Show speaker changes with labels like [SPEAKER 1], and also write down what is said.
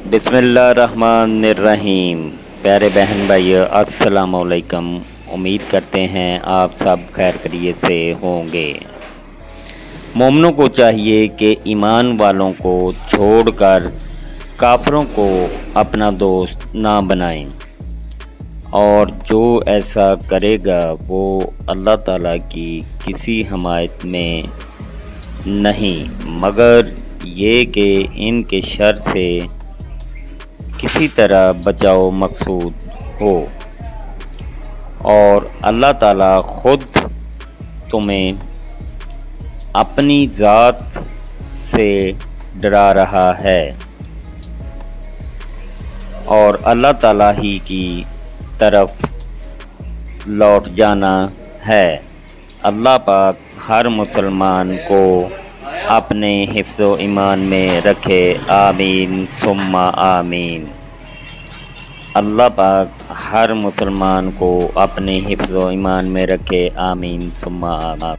[SPEAKER 1] बिस्मिल्लाहिर्रहमानिर्रहीम। प्यारे बहन भाइयों, अस्सलाम वालेकुम। उम्मीद करते हैं आप सब खैर खैरियत से होंगे। मोमिनों को चाहिए कि ईमान वालों को छोड़कर काफिरों को अपना दोस्त ना बनाएं, और जो ऐसा करेगा वो अल्लाह ताला की किसी हमायत में नहीं, मगर ये कि इनके शर से किसी तरह बचाव मकसूद हो। और अल्लाह ताला ख़ुद तुम्हें अपनी ज़ात से डरा रहा है और अल्लाह ताला ही की तरफ लौट जाना है। अल्लाह पाक हर मुसलमान को अपने हिफ्ज़ो ईमान में रखे। आमीन सुम्मा आमीन। अल्लाह पाक हर मुसलमान को अपने हिफ्ज़ो ईमान में रखे। आमीन सुम्मा आमीन।